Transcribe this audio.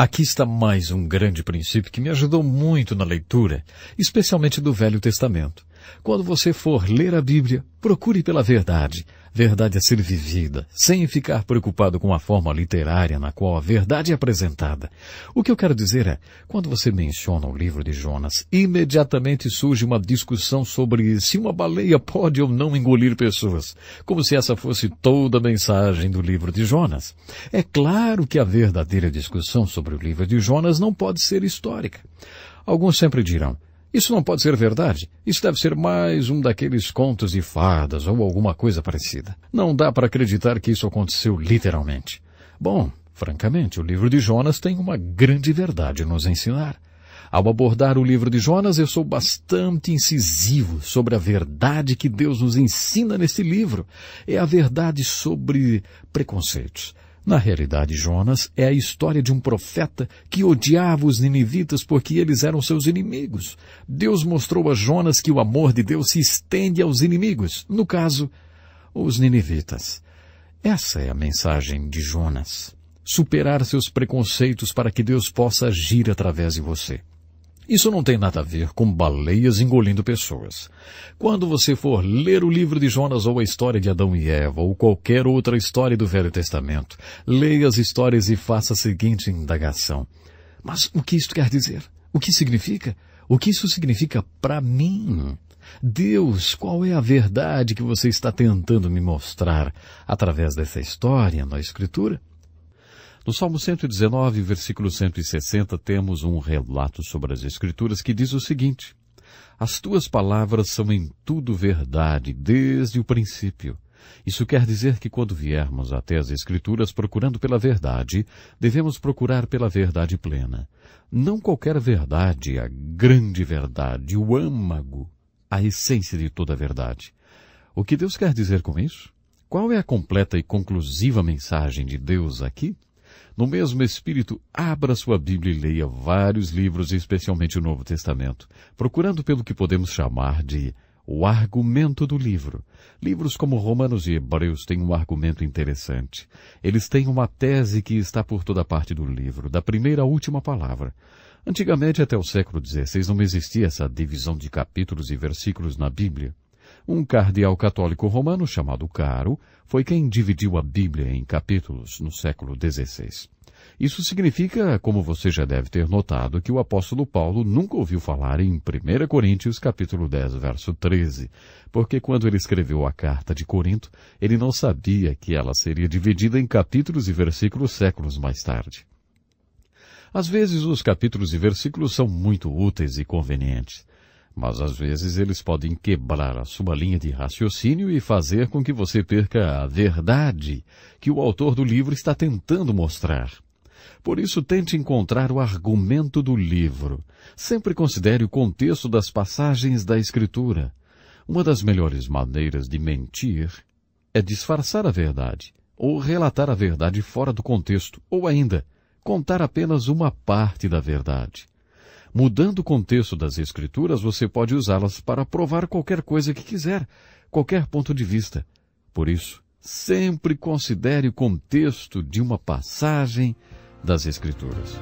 Aqui está mais um grande princípio que me ajudou muito na leitura, especialmente do Velho Testamento. Quando você for ler a Bíblia, procure pela verdade. Verdade a ser vivida, sem ficar preocupado com a forma literária na qual a verdade é apresentada. O que eu quero dizer é, quando você menciona o livro de Jonas, imediatamente surge uma discussão sobre se uma baleia pode ou não engolir pessoas, como se essa fosse toda a mensagem do livro de Jonas. É claro que a verdadeira discussão sobre o livro de Jonas não pode ser histórica. Alguns sempre dirão, isso não pode ser verdade. Isso deve ser mais um daqueles contos de fadas ou alguma coisa parecida. Não dá para acreditar que isso aconteceu literalmente. Bom, francamente, o livro de Jonas tem uma grande verdade a nos ensinar. Ao abordar o livro de Jonas, eu sou bastante incisivo sobre a verdade que Deus nos ensina neste livro. É a verdade sobre preconceitos. Na realidade, Jonas é a história de um profeta que odiava os ninivitas porque eles eram seus inimigos. Deus mostrou a Jonas que o amor de Deus se estende aos inimigos, no caso, os ninivitas. Essa é a mensagem de Jonas. Superar seus preconceitos para que Deus possa agir através de você. Isso não tem nada a ver com baleias engolindo pessoas. Quando você for ler o livro de Jonas ou a história de Adão e Eva ou qualquer outra história do Velho Testamento, leia as histórias e faça a seguinte indagação. Mas o que isto quer dizer? O que significa? O que isso significa para mim? Deus, qual é a verdade que você está tentando me mostrar através dessa história na Escritura? No Salmo 119, versículo 160, temos um relato sobre as Escrituras que diz o seguinte: As tuas palavras são em tudo verdade, desde o princípio. Isso quer dizer que quando viermos até as Escrituras procurando pela verdade, devemos procurar pela verdade plena. Não qualquer verdade, a grande verdade, o âmago, a essência de toda a verdade. O que Deus quer dizer com isso? Qual é a completa e conclusiva mensagem de Deus aqui? No mesmo espírito, abra sua Bíblia e leia vários livros, especialmente o Novo Testamento, procurando pelo que podemos chamar de o argumento do livro. Livros como Romanos e Hebreus têm um argumento interessante. Eles têm uma tese que está por toda parte do livro, da primeira à última palavra. Antigamente, até o século XVI, não existia essa divisão de capítulos e versículos na Bíblia. Um cardeal católico romano chamado Caro foi quem dividiu a Bíblia em capítulos no século XVI. Isso significa, como você já deve ter notado, que o apóstolo Paulo nunca ouviu falar em 1 Coríntios capítulo 10, verso 13, porque quando ele escreveu a carta de Corinto, ele não sabia que ela seria dividida em capítulos e versículos séculos mais tarde. Às vezes os capítulos e versículos são muito úteis e convenientes, mas às vezes eles podem quebrar a sua linha de raciocínio e fazer com que você perca a verdade que o autor do livro está tentando mostrar. Por isso, tente encontrar o argumento do livro. Sempre considere o contexto das passagens da Escritura. Uma das melhores maneiras de mentir é disfarçar a verdade, ou relatar a verdade fora do contexto, ou ainda, contar apenas uma parte da verdade. Mudando o contexto das Escrituras, você pode usá-las para provar qualquer coisa que quiser, qualquer ponto de vista. Por isso, sempre considere o contexto de uma passagem das Escrituras.